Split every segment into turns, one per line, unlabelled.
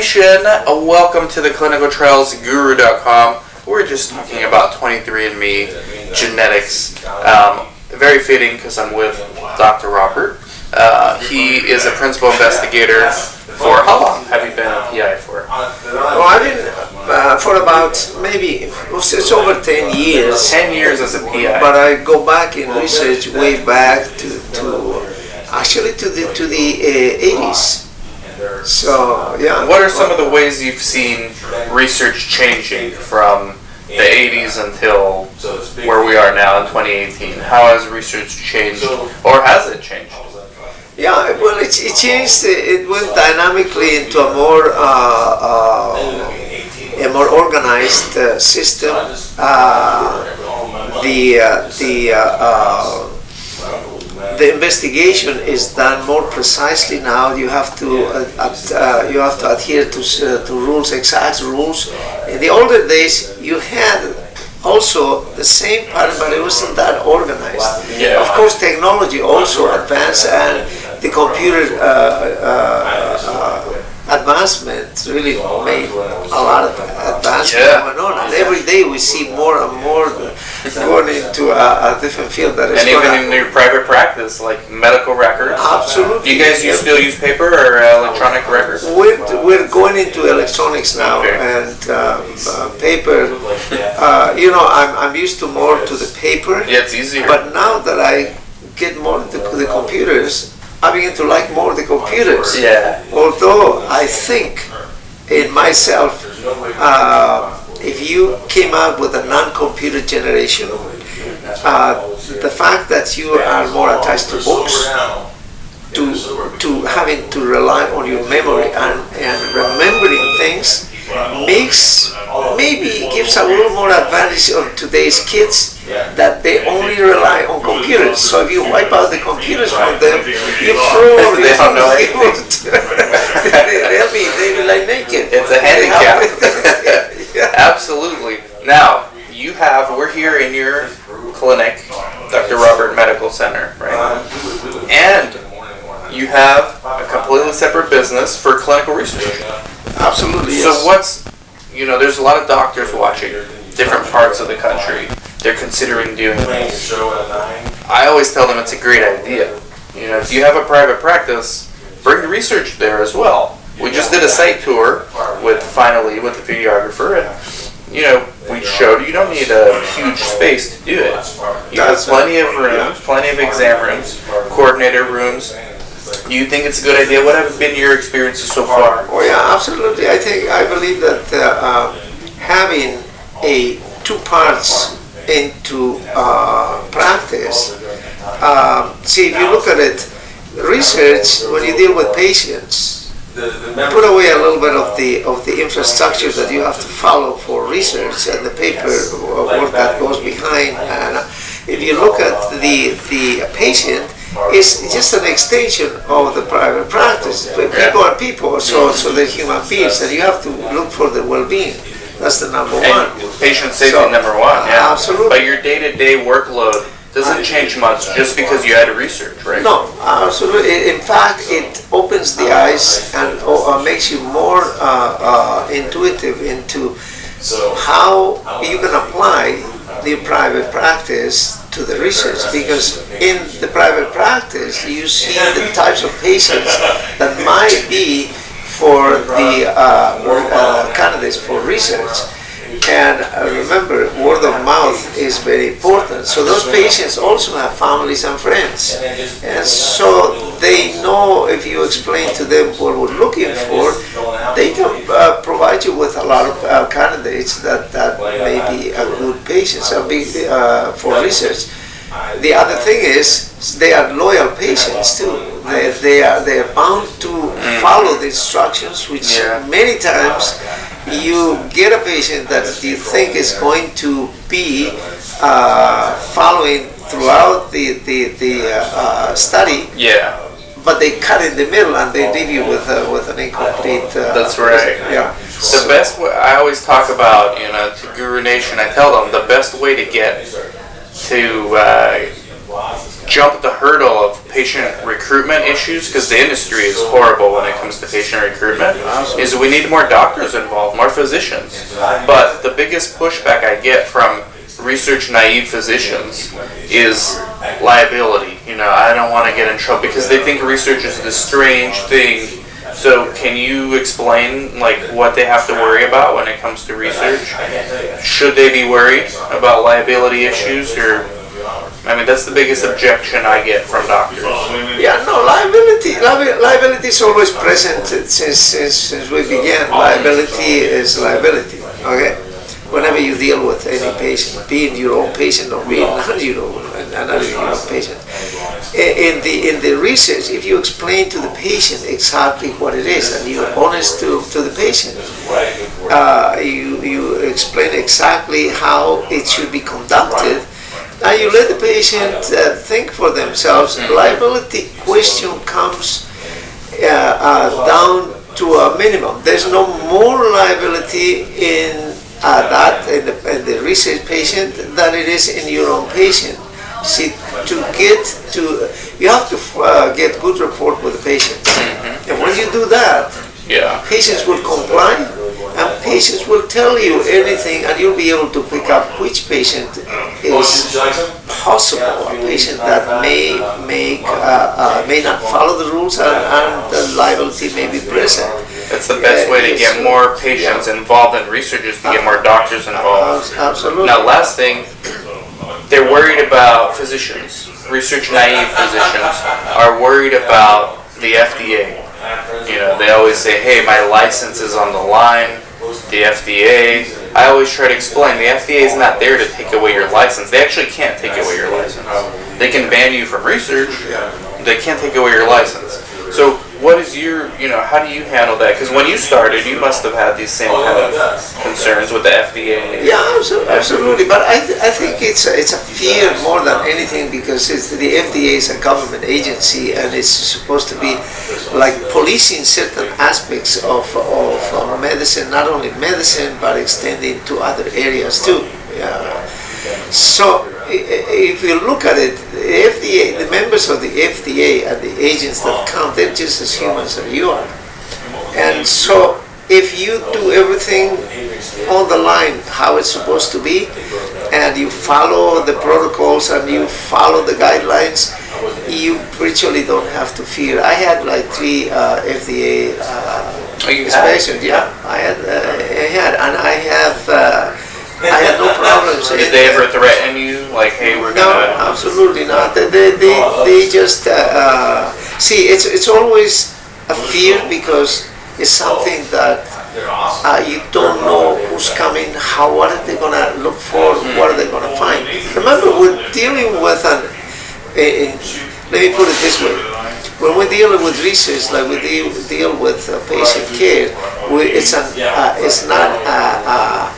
Nation, welcome to the clinicaltrialsguru.com. We're just talking about 23andMe genetics. Very fitting because I'm with Dr. Robert. He is a principal investigator for how long have you been a PI for?
Well, I've been for about it's over 10 years.
10 years as a PI.
But I go back in research way back to the 80s. So yeah.
What are some of the ways you've seen research changing from the 80s until where we are now in 2018? How has research changed, or has it changed?
Yeah, well, it changed. It went dynamically into a more organized system. The investigation is done more precisely now. You have to adhere to rules, exact rules. In the older days, you had also the same pattern, but it wasn't that organized.
Yeah.
Of course, technology also advanced, and the computer advancement really made a lot of advancement going on. And every day we see more and more going into a different field that is.
And even in your private practice, like medical records.
Absolutely.
Do you guys still use paper or electronic records?
We're going into electronics now, and paper. I'm used to more to the paper.
Yeah, it's easier.
But now that I get more into the computers, I begin to like more the computers.
Yeah.
Although I think in myself, if you came out with a non-computer generation, the fact that you are more attached to books, to having to rely on your memory and remembering things, gives a little more advantage on today's kids, that they only rely on computers. So if you wipe out the computers from them, you probably
they don't know anything.
They'll be like naked.
It's a handicap. Yeah. Absolutely. Now, we're here in your clinic, Dr. Robert Medical Center, right? And you have a completely separate business for clinical research.
Absolutely,
So
yes.
there's a lot of doctors watching different parts of the country. They're considering doing this. I always tell them it's a great idea. If you have a private practice, bring research there as well. We just did a site tour with the videographer, and we showed you don't need a huge space to do it. You have plenty of rooms, plenty of exam rooms, coordinator rooms. Do you think it's a good idea? What have been your experiences so far?
Oh yeah, absolutely. I believe that having two parts into practice. See, if you look at it, research, when you deal with patients, put away a little bit of the infrastructure that you have to follow for research and the paper work that goes behind. And if you look at the patient, it's just an extension of the private practice. People are people, so they're human beings, and you have to look for their well-being. That's the number one.
Patient safety number one, yeah.
Absolutely.
But your day-to-day workload doesn't change much just because you had to research, right?
No, absolutely. In fact, it opens the eyes and makes you more intuitive into how you can apply the private practice to the research, because in the private practice you see the types of patients that might be for the candidates for research. And remember, word of mouth is very important. So those patients also have families and friends. And so they know, if you explain to them what we're looking for, they can provide you with a lot of candidates that may be a good patients for research. The other thing is, they are loyal patients too. They are bound to follow the instructions, which many times you get a patient that you think is going to be following throughout the study.
Yeah.
But they cut in the middle and they leave you with an incomplete.
That's right.
Yeah.
The best way, I always talk about, to Guru Nation, I tell them the best way to get to jump the hurdle of patient recruitment issues, because the industry is horrible when it comes to patient recruitment, is we need more doctors involved, more physicians. But the biggest pushback I get from research naive physicians is liability. I don't want to get in trouble because they think research is this strange thing. So can you explain what they have to worry about when it comes to research? Should they be worried about liability issues, or that's the biggest objection I get from doctors.
Yeah, no, liability is always present since we began. Liability is liability. Okay, whenever you deal with any patient, being your own patient or being another your own patient. In the research, if you explain to the patient exactly what it is and you're honest to the patient, you explain exactly how it should be conducted, and you let the patient think for themselves. Liability question comes down to a minimum. There's no more liability in the research patient than it is in your own patient. See, you have to get good rapport with the patient, and when you do that, patients will comply, and patients will tell you anything, and you'll be able to pick up which patient is possible, a patient that may not follow the rules, and the liability may be present.
That's the best way to get more patients involved in research, is to get more doctors involved.
Absolutely.
Now, last thing. They're worried about physicians. Research naive physicians are worried about the FDA. They always say, hey, my license is on the line. The FDA. I always try to explain, the FDA is not there to take away your license. They actually can't take away your license. They can ban you from research. They can't take away your license. So what is how do you handle that? Because when you started, you must have had these same kind of concerns with the FDA.
Yeah, absolutely. But I think it's a fear more than anything, because the FDA is a government agency, and it's supposed to be like policing certain aspects of medicine, not only medicine, but extending to other areas too. So if you look at it, the FDA, the members of the FDA and the agents that count, they're just as humans as you are. And so if you do everything on the line how it's supposed to be, and you follow the protocols and you follow the guidelines, you virtually don't have to fear. I had like 3 FDA inspections. Yeah, I had, and I had no problems.
Did they ever threaten you, like, hey, we're
No, absolutely not. They just see. It's always a fear, because it's something that you don't know who's coming. What are they gonna look for? What are they gonna find? Remember, we're dealing with let me put it this way. When we're dealing with research, like we deal with patient care, it's not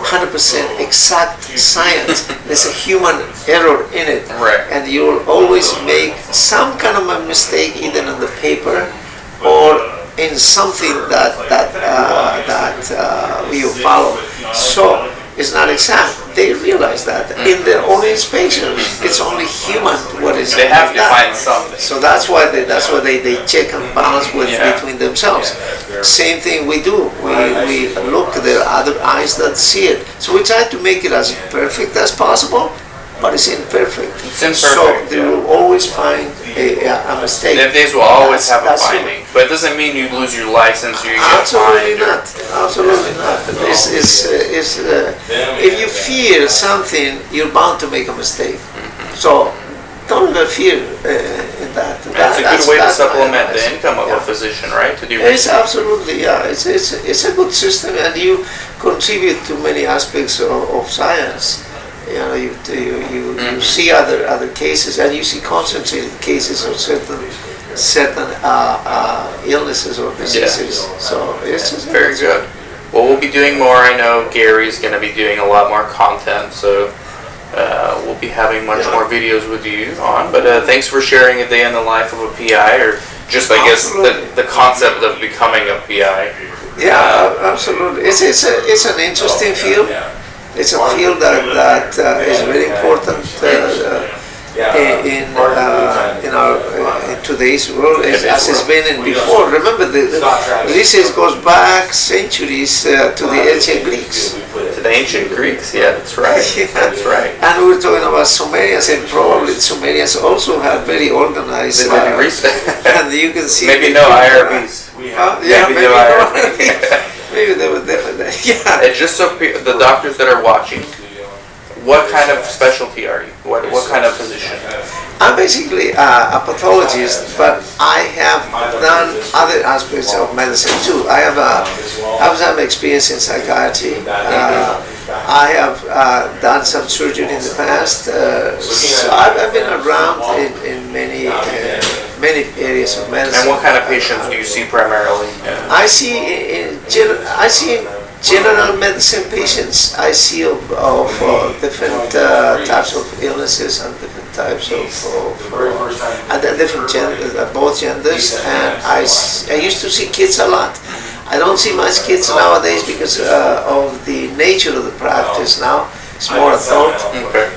100% exact science. There's a human error in it,
right.
And you'll always make some kind of a mistake, either in the paper or in something that you follow. So it's not exact. They realize that in their own inspection, it's only human what is.
They have to find something.
So that's why they check and balance between themselves. Same thing we do. We look. There are other eyes that see it. So we try to make it as perfect as possible, but it's imperfect.
It's imperfect.
So they will always find a mistake.
The FDAs will always have a finding, but it doesn't mean you lose your license or you get
Absolutely
fined.
not. Absolutely not. If you fear something, you're bound to make a mistake. So don't ever fear in that.
That's a good way to supplement the income of a physician, right? To do
It's absolutely, yeah. It's a good system, and you contribute to many aspects of science. You see other cases, and you see concentrated cases of certain illnesses or diseases. So it's just
very good. Well, we'll be doing more. I know Gary's going to be doing a lot more content, so we'll be having much more videos with you on. But thanks for sharing a day in the life of a PI, or just, I guess, the concept of becoming a PI.
Yeah, absolutely. It's an interesting field. It's a field that is very important. in today's world as it's been in before. Remember, this goes back centuries to the ancient Greeks.
To the ancient Greeks, yeah, that's right.
Yeah.
That's right.
And we were talking about Sumerians, and probably Sumerians also had very organized. And you can see
maybe no IRBs.
yeah,
maybe
maybe
no
no
IRBs.
maybe they were different. Yeah.
And just so the doctors that are watching, what kind of specialty are you? What kind of physician?
I'm basically a pathologist, but I have done other aspects of medicine too. I have some experience in psychiatry. I have done some surgery in the past. So I've been around in many areas of medicine.
And what kind of patients do you see primarily?
I see general medicine patients. I see of different types of illnesses and different types of different genders, both genders. And I used to see kids a lot. I don't see much kids nowadays because of the nature of the practice now. It's more adult.
Okay.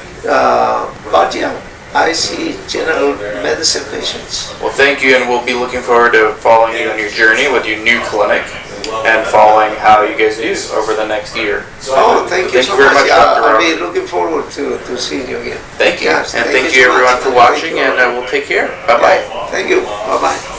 But yeah, I see general medicine patients.
Well, thank you, and we'll be looking forward to following you on your journey with your new clinic and following how you guys do over the next year.
Oh, thank you so
very much, Dr.
I'll
Robert.
be looking forward to seeing you again.
Thank you,
Yes,
and
thank
thank
you
you
so
everyone
much.
for
Thank
watching,
you.
and we'll take care. Bye-bye.
Thank you. Bye-bye.